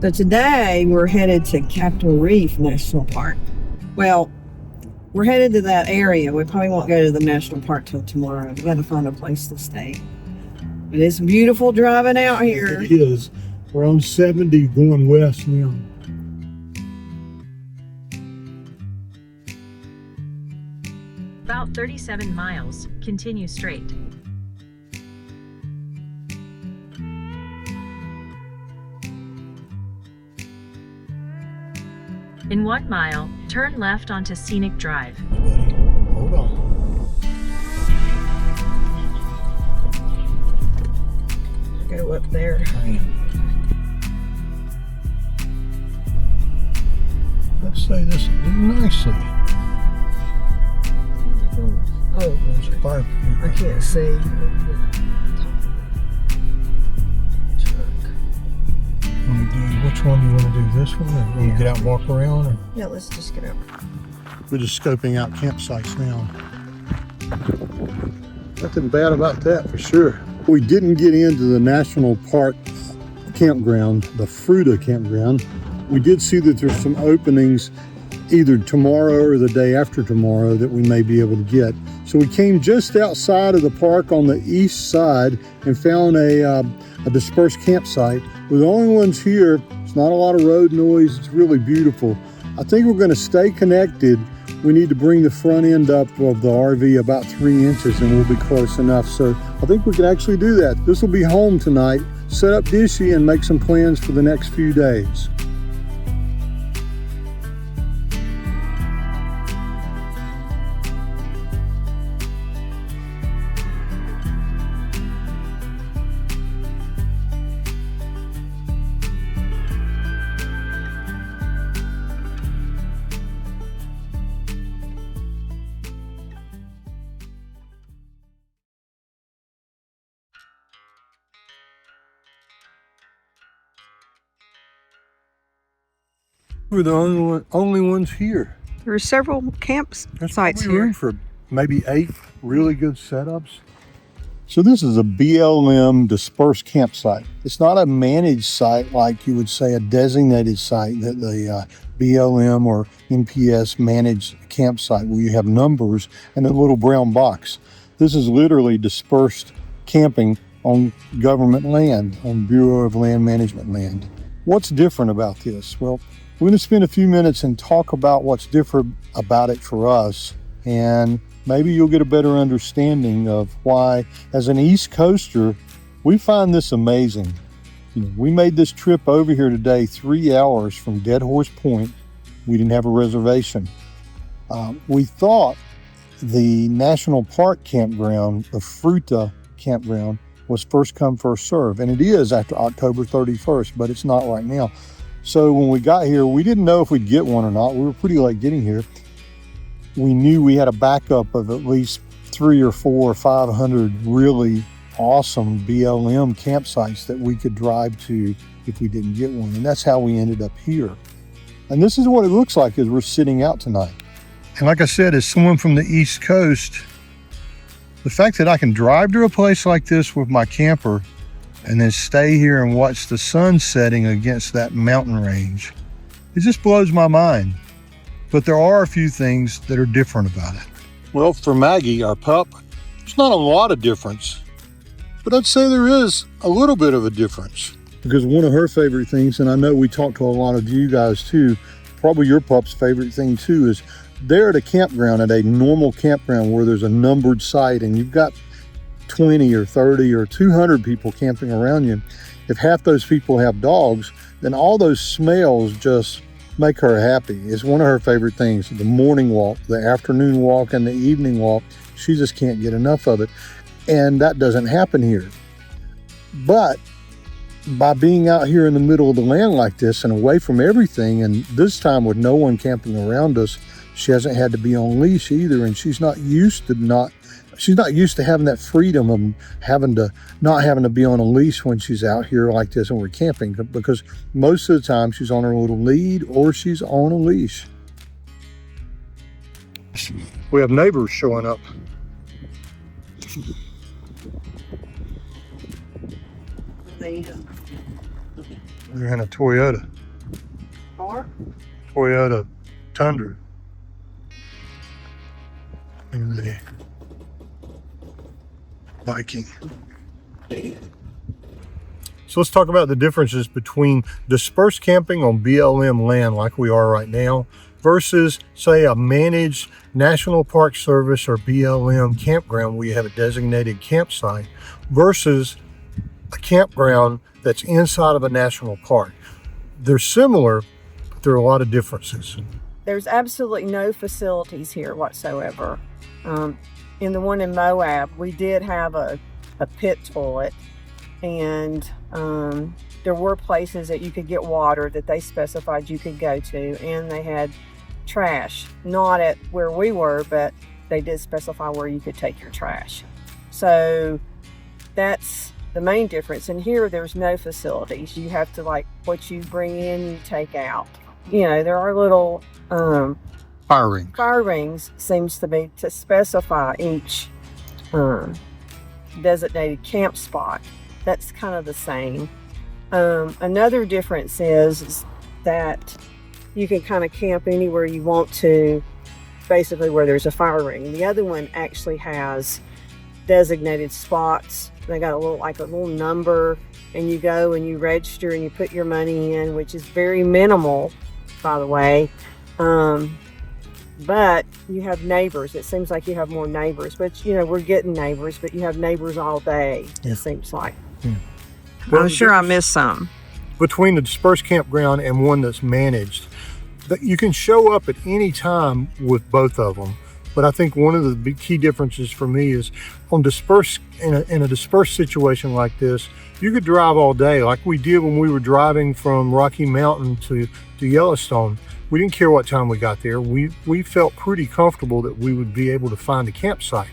So today we're headed to Capital Reef National Park. Well, we're headed to that area. We probably won't go to the national park till tomorrow. We gotta find a place to stay. But it's beautiful driving out here. It is. We're on 70 going west now. About 37 miles, continue straight. In 1 mile, turn left onto Scenic Drive. Hold on. Go up there. Let's say this will do nicely. Oh, There's a fire. I can't see. Which one do you want to do? This one, or you get out and walk around? Or? Yeah, let's just get out. We're just scoping out campsites now. Nothing bad about that for sure. We didn't get into the national park campground, the Fruta campground. We did see that there's some openings either tomorrow or the day after tomorrow that we may be able to get. So we came just outside of the park on the east side and found a dispersed campsite. We're the only ones here. It's not a lot of road noise. It's really beautiful. I think we're going to stay connected. We need to bring the front end up of the RV about 3 inches and we'll be close enough. So I think we can actually do that. This will be home tonight. Set up Dishy and make some plans for the next few days. We're the only ones here. There are several campsites There's room here. for maybe 8 really good setups. So this is a BLM dispersed campsite. It's not a managed site like you would say a designated site that the BLM or NPS managed campsite where you have numbers and a little brown box. This is literally dispersed camping on government land, on Bureau of Land Management land. What's different about this? Well, we're going to spend a few minutes and talk about what's different about it for us, and maybe you'll get a better understanding of why, as an East Coaster, we find this amazing. We made this trip over here today 3 hours from Dead Horse Point. We didn't have a reservation. We thought the National Park campground, the Fruta campground, was first come, first serve, and it is after October 31st, but it's not right now. So when we got here, we didn't know if we'd get one or not. We were pretty late getting here. We knew we had a backup of at least 300 or 400 or 500 really awesome BLM campsites that we could drive to if we didn't get one. And that's how we ended up here. And this is what it looks like as we're sitting out tonight. And like I said, as someone from the East Coast, the fact that I can drive to a place like this with my camper and then stay here and watch the sun setting against that mountain range, it just blows my mind. But there are a few things that are different about it. Well, for Maggie, our pup, there's not a lot of difference, but I'd say there is a little bit of a difference. Because one of her favorite things, and I know we talked to a lot of you guys too, probably your pup's favorite thing too, is they're at a campground, at a normal campground where there's a numbered site and you've got 20 or 30 or 200 people camping around you. If half those people have dogs, then all those smells just make her happy. It's one of her favorite things. The morning walk, the afternoon walk, and the evening walk, she just can't get enough of it. And that doesn't happen here. But by being out here in the middle of the land like this and away from everything, and this time with no one camping around us, she hasn't had to be on leash either, and she's not used to having that freedom of not having to be on a leash when she's out here like this and we're camping, because most of the time she's on her little lead or she's on a leash. We have neighbors showing up. They're in a Toyota. car? Toyota Tundra. And the Viking. So let's talk about the differences between dispersed camping on BLM land like we are right now versus, say, a managed National Park Service or BLM campground where you have a designated campsite versus a campground that's inside of a national park. They're similar, but there are a lot of differences. There's absolutely no facilities here whatsoever. In the one in Moab, we did have a pit toilet, and there were places that you could get water that they specified you could go to, and they had trash. Not at where we were, but they did specify where you could take your trash. So that's the main difference. And here, there's no facilities. You have to, like, what you bring in, you take out. You know, there are little Fire rings. fire rings seems to be to specify each designated camp spot. That's kind of the same. Another difference is that you can kind of camp anywhere you want to, basically where there's a fire ring. The other one actually has designated spots. They got a little number, and you go and you register and you put your money in, which is very minimal, by the way. But you have neighbors. It seems like you have more neighbors, but you know, we're getting neighbors, but you have neighbors all day. Yeah. It seems like. Yeah. I'm sure I missed some. Between the dispersed campground and one that's managed, that you can show up at any time with both of them. But I think one of the big key differences for me is on dispersed, in a dispersed situation like this, you could drive all day like we did when we were driving from Rocky Mountain to Yellowstone. We didn't care what time we got there. We felt pretty comfortable that we would be able to find a campsite.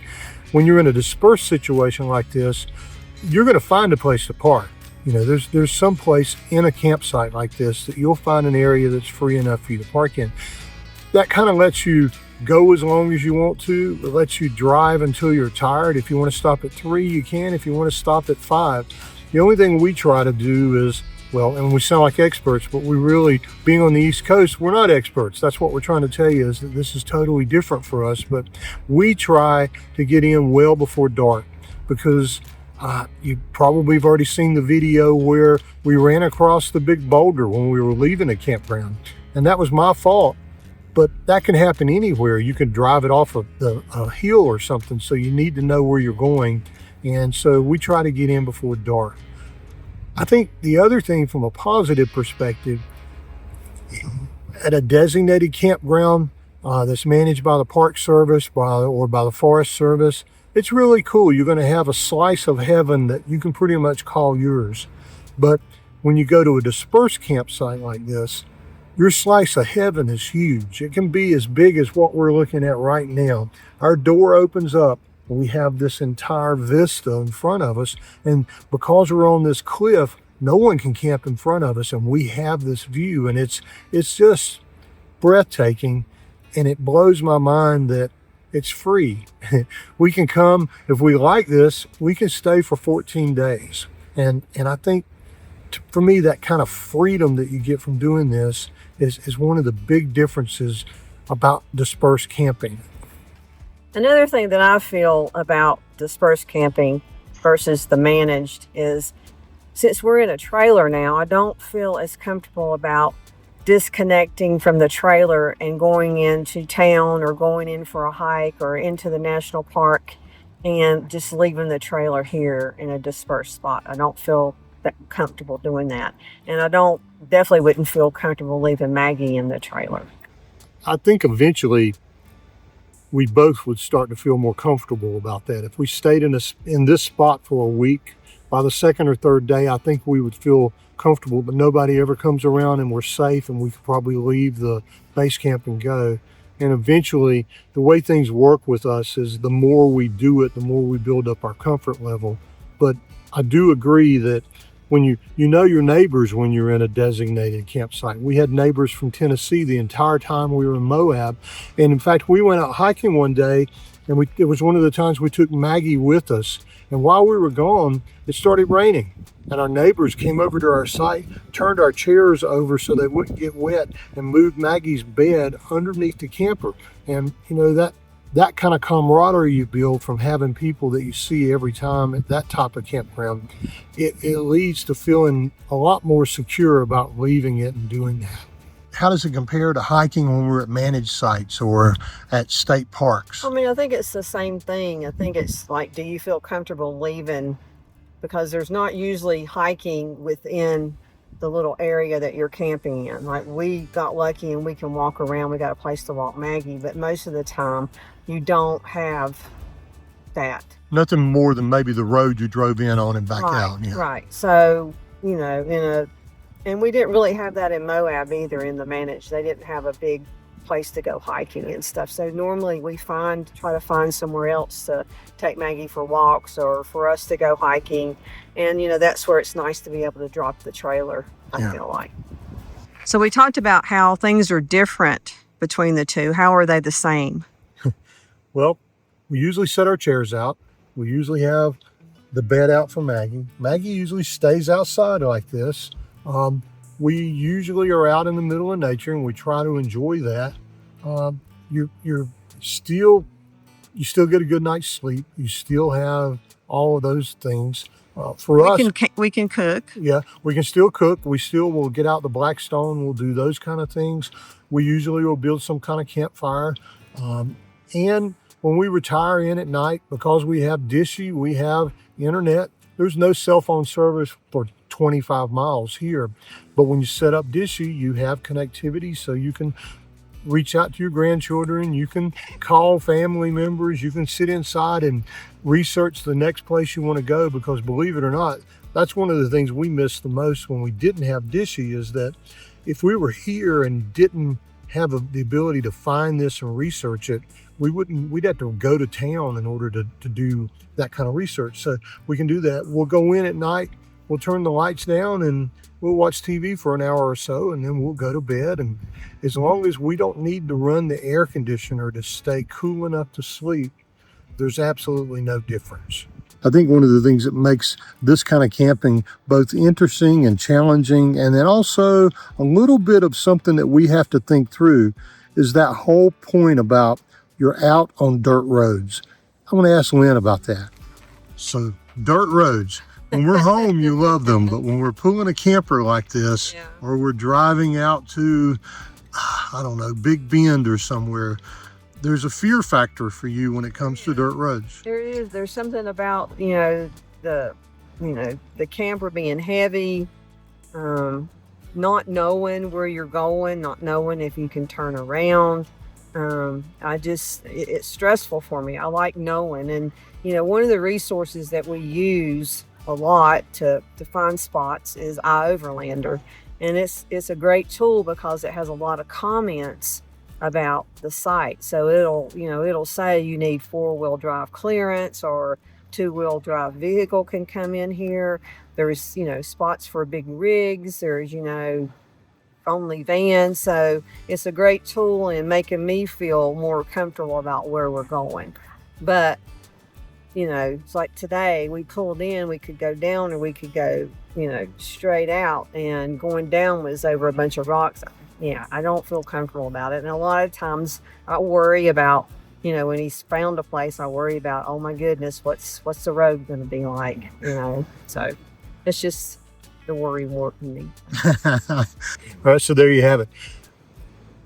When you're in a dispersed situation like this, you're going to find a place to park. You know, there's some place in a campsite like this that you'll find an area that's free enough for you to park in. That kind of lets you go as long as you want to. It lets you drive until you're tired. If you want to stop at 3, you can. If you want to stop at 5. The only thing we try to do is, well, and we sound like experts, but we really, being on the East Coast, we're not experts. That's what we're trying to tell you, is that this is totally different for us. But we try to get in well before dark, because you probably have already seen the video where we ran across the big boulder when we were leaving a campground. And that was my fault. But that can happen anywhere. You can drive it off a hill or something, so you need to know where you're going. And so we try to get in before dark. I think the other thing from a positive perspective, at a designated campground that's managed by the Park Service or by the Forest Service, it's really cool. You're going to have a slice of heaven that you can pretty much call yours. But when you go to a dispersed campsite like this, your slice of heaven is huge. It can be as big as what we're looking at right now. Our door opens up, and we have this entire vista in front of us. And because we're on this cliff, no one can camp in front of us, and we have this view. And it's just breathtaking, and it blows my mind that it's free. We can come, if we like this, we can stay for 14 days. And I think, for me, that kind of freedom that you get from doing this is one of the big differences about dispersed camping. Another thing that I feel about dispersed camping versus the managed is, since we're in a trailer now, I don't feel as comfortable about disconnecting from the trailer and going into town or going in for a hike or into the national park and just leaving the trailer here in a dispersed spot. I don't feel that comfortable doing that. And I definitely wouldn't feel comfortable leaving Maggie in the trailer. I think eventually we both would start to feel more comfortable about that. If we stayed in this spot for a week, by the second or third day, I think we would feel comfortable, but nobody ever comes around and we're safe, and we could probably leave the base camp and go. And eventually, the way things work with us is the more we do it, the more we build up our comfort level. But I do agree that when you know your neighbors when you're in a designated campsite. We had neighbors from Tennessee the entire time we were in Moab. And in fact, we went out hiking one day, And it was one of the times we took Maggie with us. And while we were gone, it started raining. And our neighbors came over to our site, turned our chairs over so they wouldn't get wet, and moved Maggie's bed underneath the camper. And you know, that kind of camaraderie you build from having people that you see every time at that type of campground, it leads to feeling a lot more secure about leaving it and doing that. How does it compare to hiking when we're at managed sites or at state parks? I mean, I think it's the same thing. I think it's like, do you feel comfortable leaving? Because there's not usually hiking within the little area that you're camping in. Like, we got lucky and we can walk around. We got a place to walk Maggie, but most of the time you don't have that. Nothing more than maybe the road you drove in on and back out. Yeah. Right. So, you know, and we didn't really have that in Moab either, in the managed. They didn't have a big place to go hiking and stuff. So normally we try to find somewhere else to take Maggie for walks or for us to go hiking. And, you know, that's where it's nice to be able to drop the trailer, I feel like. So we talked about how things are different between the two. How are they the same? Well, we usually set our chairs out. We usually have the bed out for Maggie. Maggie usually stays outside like this. We usually are out in the middle of nature, and we try to enjoy that. You still get a good night's sleep. You still have all of those things. We can cook. Yeah, we can still cook. We still will get out the Blackstone. We'll do those kind of things. We usually will build some kind of campfire. And when we retire in at night, because we have Dishy, we have internet. There's no cell phone service for 25 miles here. But when you set up Dishy, you have connectivity, so you can reach out to your grandchildren, you can call family members, you can sit inside and research the next place you want to go, because believe it or not, that's one of the things we missed the most when we didn't have Dishy, is that if we were here and didn't have the ability to find this and research it, we'd have to go to town in order to do that kind of research. So we can do that. We'll go in at night, we'll turn the lights down, and we'll watch TV for an hour or so, and then we'll go to bed. And as long as we don't need to run the air conditioner to stay cool enough to sleep, there's absolutely no difference. I think one of the things that makes this kind of camping both interesting and challenging, and then also a little bit of something that we have to think through, is that whole point about you're out on dirt roads. I want to ask Lynn about that. So, dirt roads. When we're home, you love them, but when we're pulling a camper like this, or we're driving out to, I don't know, Big Bend or somewhere, there's a fear factor for you when it comes to dirt roads. There is. There's something about, the camper being heavy, not knowing where you're going, not knowing if you can turn around. It's stressful for me. I like knowing. And, one of the resources that we use a lot to find spots is iOverlander. And it's a great tool because it has a lot of comments about the site. So it'll say you need 4-wheel drive clearance, or 2-wheel drive vehicle can come in here. There's, spots for big rigs. There's, only vans. So it's a great tool in making me feel more comfortable about where we're going. But, it's like today we pulled in, we could go down or we could go, straight out, and going down was over a bunch of rocks. Yeah, I don't feel comfortable about it. And a lot of times I worry about, when he's found a place, I worry about, oh my goodness, what's the road going to be like, So it's just the worry more than me. All right, so there you have it.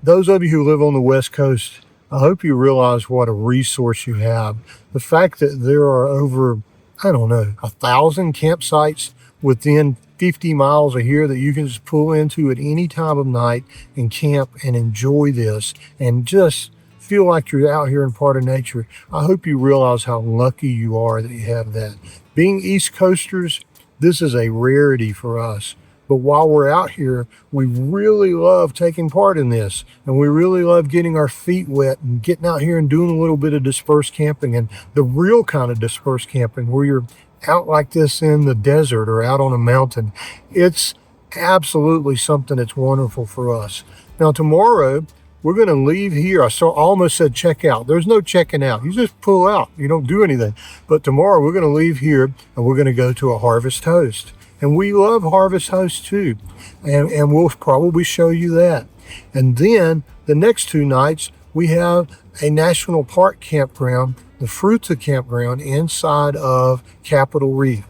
Those of you who live on the West Coast, I hope you realize what a resource you have. The fact that there are over, 1,000 campsites within 50 miles of here that you can just pull into at any time of night and camp and enjoy this and just feel like you're out here in part of nature. I hope you realize how lucky you are that you have that. Being East Coasters, this is a rarity for us. But while we're out here, we really love taking part in this. And we really love getting our feet wet and getting out here and doing a little bit of dispersed camping, and the real kind of dispersed camping where you're out like this in the desert or out on a mountain. It's absolutely something that's wonderful for us. Now tomorrow, we're going to leave here. I almost said check out. There's no checking out. You just pull out. You don't do anything. But tomorrow we're going to leave here and we're going to go to a Harvest Host. And we love Harvest Host too. And we'll probably show you that. And then the next 2 nights, we have a national park campground, the Fruta campground inside of Capital Reef.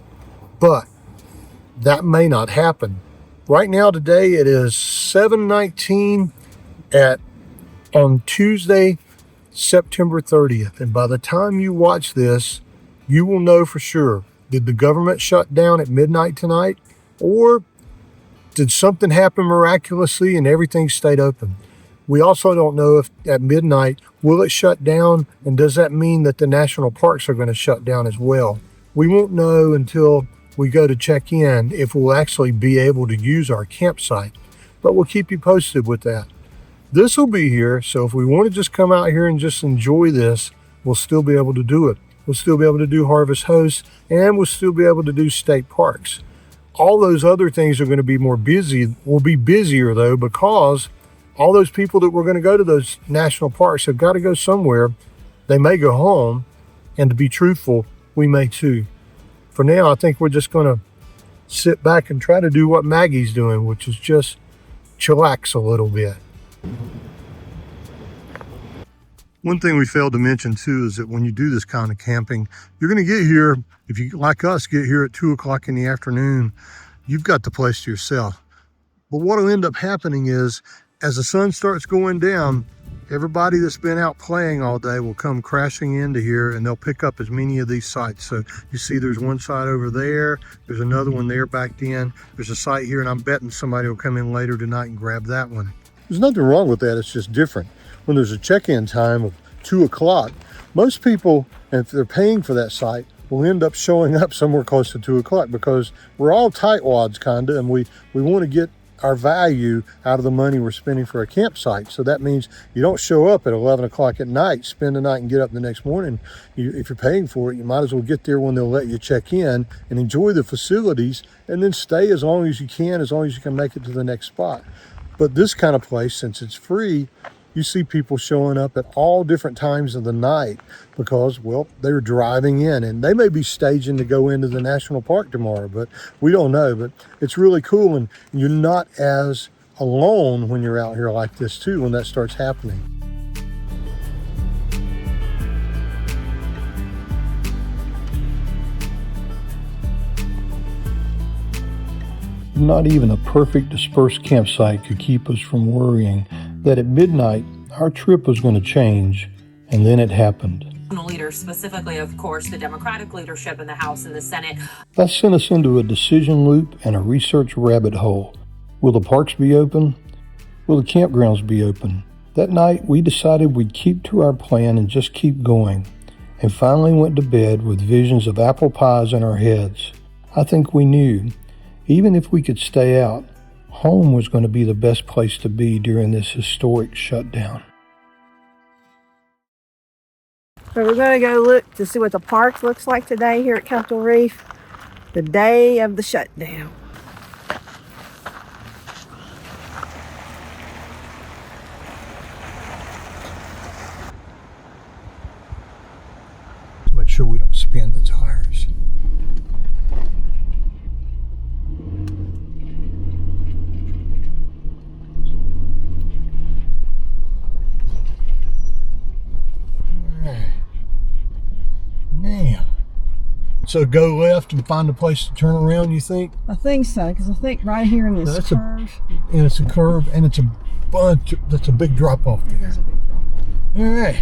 But that may not happen. Right now, today, it is 7:19 on Tuesday, September 30th. And by the time you watch this, you will know for sure. Did the government shut down at midnight tonight? Or did something happen miraculously and everything stayed open? We also don't know if at midnight, will it shut down? And does that mean that the national parks are going to shut down as well? We won't know until we go to check in if we'll actually be able to use our campsite. But we'll keep you posted with that. This will be here, so if we want to just come out here and just enjoy this, we'll still be able to do it. We'll still be able to do Harvest Host, and we'll still be able to do state parks. All those other things are going to be more busy, will be busier though, because all those people that were going to go to those national parks have got to go somewhere. They may go home, and to be truthful, we may too. For now, I think we're just going to sit back and try to do what Maggie's doing, which is just chillax a little bit. One thing we failed to mention too is that when you do this kind of camping, you're going to get here, if you like us, get here at 2 o'clock in the afternoon, you've got the place to yourself. But what will end up happening is, as the sun starts going down, everybody that's been out playing all day will come crashing into here and they'll pick up as many of these sites. So you see there's one site over there, there's another one there backed in, there's a site here, and I'm betting somebody will come in later tonight and grab that one. There's nothing wrong with that, it's just different. When there's a check-in time of 2 o'clock, most people, if they're paying for that site, will end up showing up somewhere close to 2 o'clock because we're all tightwads kinda, and we want to get our value out of the money we're spending for a campsite. So that means you don't show up at 11 o'clock at night, spend the night and get up the next morning. If you're paying for it, you might as well get there when they'll let you check in and enjoy the facilities and then stay as long as you can make it to the next spot. But this kind of place, since it's free, you see people showing up at all different times of the night because, well, they're driving in and they may be staging to go into the national park tomorrow, but we don't know. But it's really cool, and you're not as alone when you're out here like this too, when that starts happening. Not even a perfect dispersed campsite could keep us from worrying that at midnight our trip was going to change, and then it happened. Leaders, specifically, of course, the Democratic leadership in the House and the Senate. That sent us into a decision loop and a research rabbit hole. Will the parks be open? Will the campgrounds be open? That night we decided we'd keep to our plan and just keep going, and finally went to bed with visions of apple pies in our heads. I think we knew, even if we could stay out, home was going to be the best place to be during this historic shutdown. So we're going to go look to see what the park looks like today here at Capital Reef, the day of the shutdown. Make sure we don't spin the tires. Man. So go left and find a place to turn around, you think? I think so, because I think right here in this curve. And it's a curve, and it's a bunch, that's a big drop off there. There's a big drop off. All right.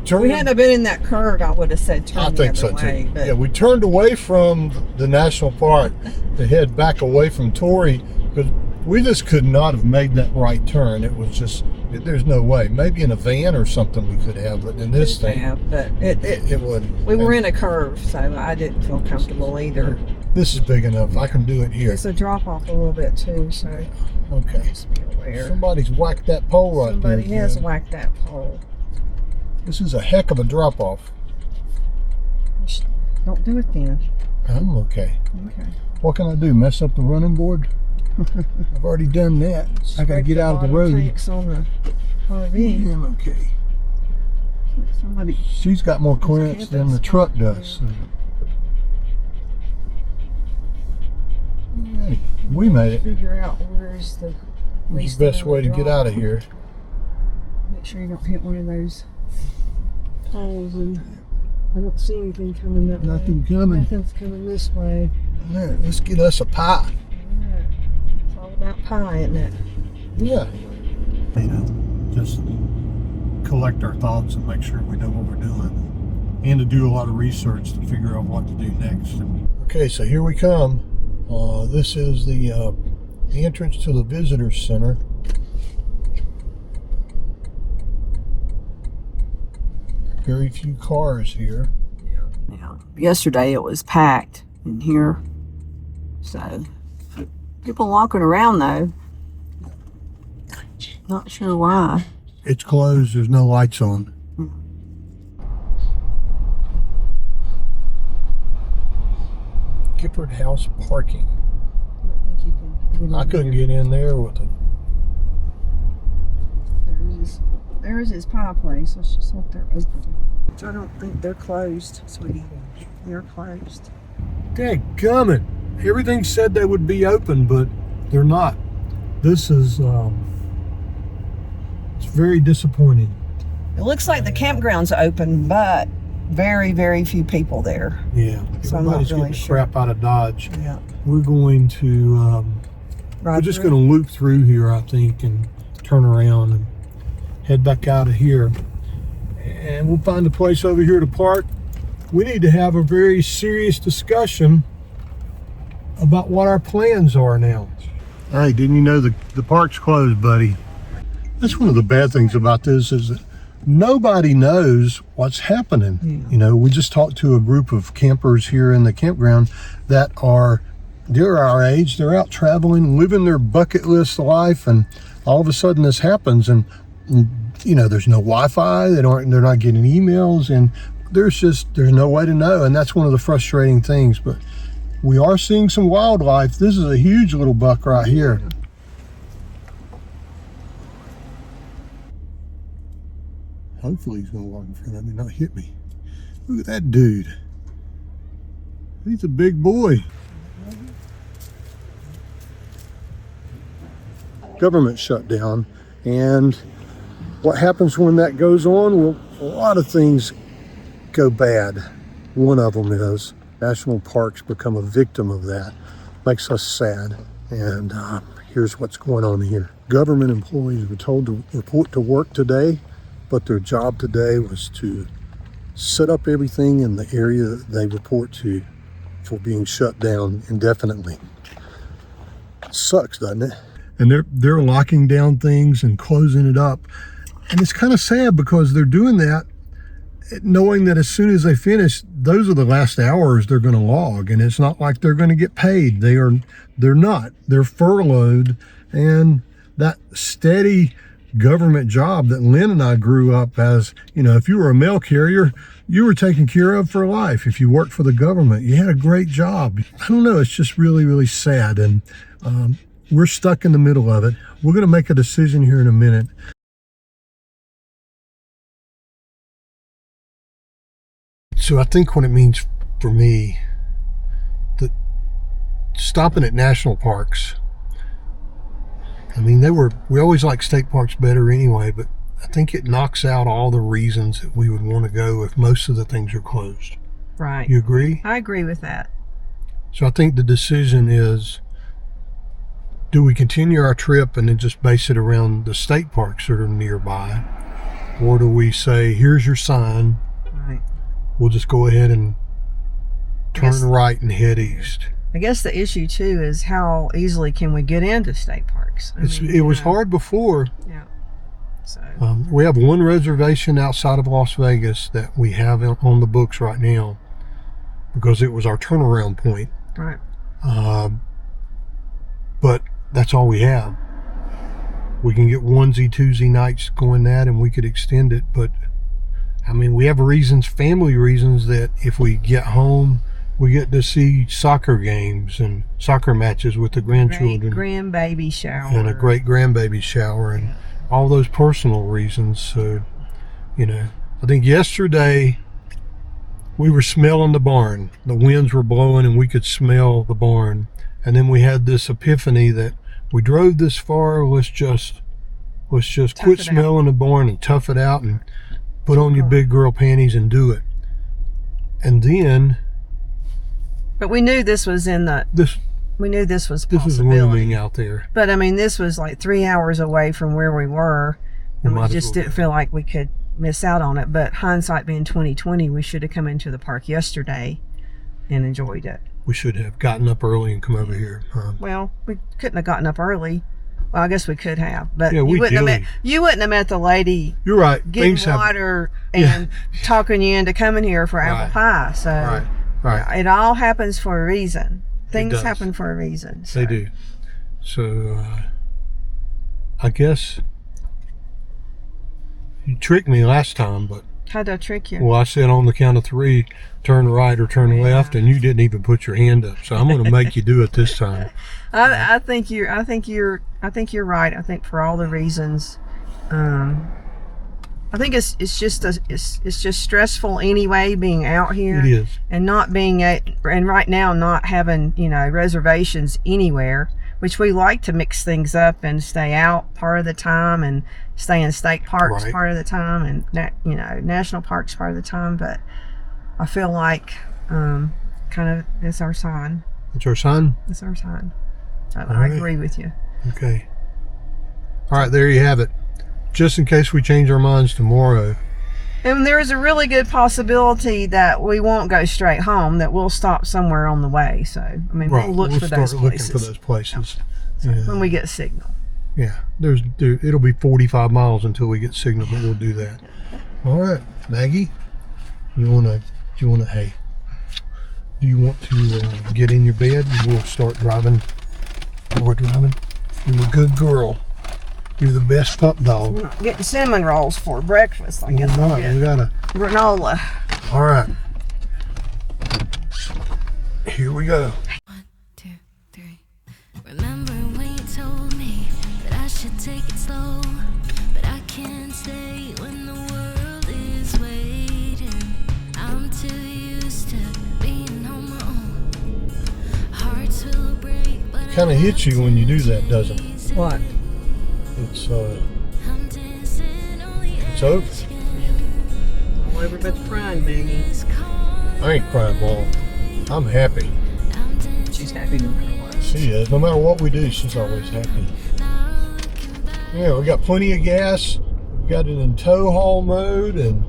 If we hadn't been in that curve, I would have said turn the other way. Too. But Yeah, we turned away from the national park to head back away from Torrey because we just could not have made that right turn. It was just, there's no way. Maybe in a van or something we could have, but in this thing, but it wouldn't. We were in a curve, so I didn't feel comfortable either. This is big enough. I can do it here. It's a drop off a little bit too, so okay. just be aware. Somebody's whacked that pole right there. Somebody has whacked that pole. This is a heck of a drop off. Don't do it then. I'm okay. Okay. What can I do? Mess up the running board? I've already done that. I gotta get out of the road. Tanks on the RV. I'm okay. Somebody. She's got more clearance than the truck does. So. Hey, we made it. Figure out where's the What's the best way to get out of here? Make sure you don't hit one of those poles, and I don't see anything coming that way. Nothing coming. Nothing's coming this way. All right, let's get us a pie. Alright. It's all about pie, isn't it? Yeah. You know, just collect our thoughts and make sure we know what we're doing. And to do a lot of research to figure out what to do next. Okay, so here we come. This is the entrance to the visitor center. Very few cars here. Yeah. Yesterday it was packed in here. So, people walking around though. Not sure why. It's closed, there's no lights on. Gifford House parking. I don't think you can. I couldn't get in there with it. There's his pie place. Let's just hope they're open. I don't think they're closed, sweetie. They're closed. Dadgummit. Everything said they would be open, but they're not. This is, it's very disappointing. It looks like the campground's open, but very, very few people there. Yeah, So I'm not everybody's really getting sure. crap out of Dodge. Yeah. We're going to, we're just going to loop through here, I think, and turn around and head back out of here. And we'll find a place over here to park. We need to have a very serious discussion about what our plans are now. Hey, didn't you know the park's closed, buddy? That's one of the bad things about this is that nobody knows what's happening. Yeah. You know, we just talked to a group of campers here in the campground that they're our age, they're out traveling, living their bucket list life, and all of a sudden this happens, and you know, there's no Wi-Fi, they're not getting emails, and there's no way to know, and that's one of the frustrating things. But we are seeing some wildlife. This is a huge little buck right here. Hopefully he's gonna walk in front of me, not hit me. Look at that dude. He's a big boy. Government shutdown, and what happens when that goes on? Well, a lot of things go bad. One of them is national parks become a victim of that. Makes us sad. And here's what's going on here. Government employees were told to report to work today, but their job today was to set up everything in the area that they report to for being shut down indefinitely. Sucks, doesn't it? And they're locking down things and closing it up. And it's kind of sad because they're doing that knowing that as soon as they finish, those are the last hours they're going to log, and it's not like they're going to get paid. They're not. They're furloughed, and that steady government job that Lynn and I grew up as, you know, if you were a mail carrier, you were taken care of for life. If you worked for the government, you had a great job. I don't know. It's just really, really sad, and we're stuck in the middle of it. We're going to make a decision here in a minute. So I think what it means for me, that stopping at national parks, I mean, we always like state parks better anyway, but I think it knocks out all the reasons that we would want to go if most of the things are closed. Right. You agree? I agree with that. So I think the decision is, do we continue our trip and then just base it around the state parks that are nearby? Or do we say, here's your sign, Right. we'll just go ahead and turn right and head east? I guess the issue too is how easily can we get into state parks? It was hard before. Yeah. So. We have one reservation outside of Las Vegas that we have on the books right now because it was our turnaround point. Right. But that's all we have. We can get onesie, twosie nights going that, and we could extend it. But I mean, we have reasons, family reasons, that if we get home we get to see soccer games and soccer matches with the grandchildren. Grandbaby shower. And a great grandbaby shower and all those personal reasons. So, you know, I think yesterday we were smelling the barn. The winds were blowing and we could smell the barn. And then we had this epiphany that we drove this far, let's just quit smelling the barn and tough it out and put on your big girl panties and do it. And then, but we knew this was we knew this was this was looming out there. But I mean, this was like 3 hours away from where we were, and we just didn't feel like we could miss out on it. But hindsight being 2020, we should have come into the park yesterday and enjoyed it. We should have gotten up early and come over here. Well, we couldn't have gotten up early. Well, I guess we could have, but yeah, you wouldn't have met the lady. You're right. Getting water and talking you into coming here for apple pie. So right. It all happens for a reason. Things happen for a reason. So. They do. So I guess you tricked me last time, but how'd I trick you? Well, I said on the count of 3, turn right or turn left, and you didn't even put your hand up. So I'm going to make you do it this time. I think you're right. I think for all the reasons, I think it's just stressful anyway being out here. It is. And not being and right now not having, you know, reservations anywhere, which we like to mix things up and stay out part of the time and stay in state parks part of the time and you know, national parks part of the time. But I feel like kind of it's our sign. It's our sign? It's our sign. I agree with you. Okay. All right, there you have it. Just in case we change our minds tomorrow. And there is a really good possibility that we won't go straight home, that we'll stop somewhere on the way. So, I mean, we'll look for those places. Looking for those places. Yeah. When we get signal. Yeah, it'll be 45 miles until we get signal, but we'll do that. All right, Maggie, do you want to get in your bed and we'll start driving? We're driving. You're a good girl. You're the best pup dog. We're not getting cinnamon rolls for breakfast. I guess we're not. We got a granola. All right. Here we go. 1, 2, 3. Remember when you told me that I should take it slow, but I can't stay when the world is waiting. I'm too used to being on my own. Hearts will break, but Kind of hits you when you do that, doesn't it? What? It's over. All everybody's crying, Maggie. I ain't crying, Mom. I'm happy. She's happy no matter what. She is. No matter what we do, she's always happy. Yeah, we got plenty of gas. We got it in tow haul mode and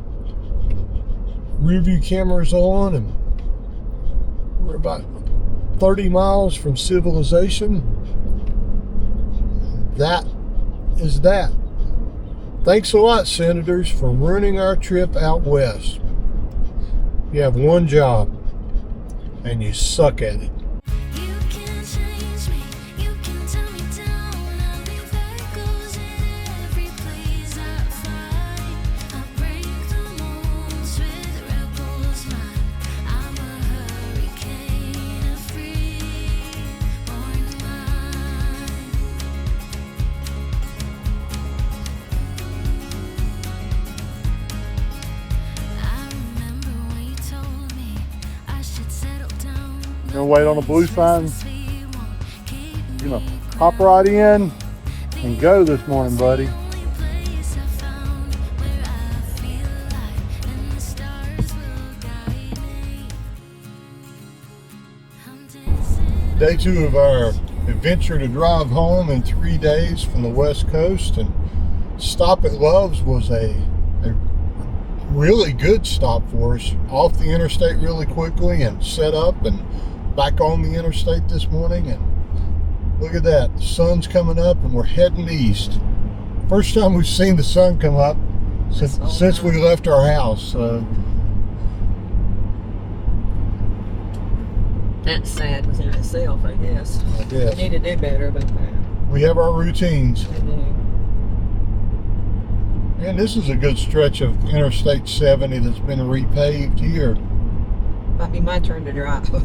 rear view cameras on, and we're about 30 miles from civilization. That is that. Thanks a lot, Senators, for ruining our trip out west. You have one job, and you suck at it. you can change me, you can tell me down. I'll be back goes every place I find. I break the molds with rebels mind. I'm a hurricane, a free-born mind. I remember when you told me I should settle down. Gonna wait on a blue sign. Gonna hop right in and go this morning, buddy. Day 2 of our adventure to drive home in 3 days from the West Coast, and stop at Love's was a really good stop for us. Off the interstate really quickly and set up and back on the interstate this morning, and look at that, the sun's coming up and we're heading east. First time we've seen the sun come up since we left our house. That's sad within itself, I guess. I guess. We need to do better about that. We have our routines. We do. And this is a good stretch of Interstate 70 that's been repaved here. Might be my turn to drive. You can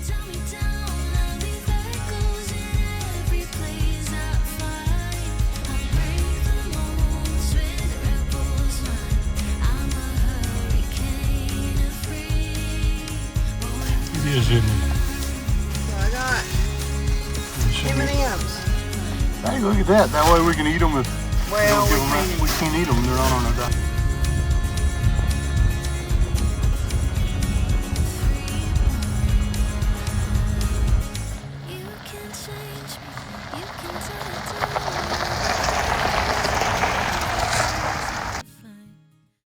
tell me down, I'll leave echoes in every place I find. I'll brave the most with rebels run. I'm a hurricane of free. It is, isn't it? I got M&M's. Hey, look at that. That way we can eat them. Well, We can't eat them. They're not on our diet.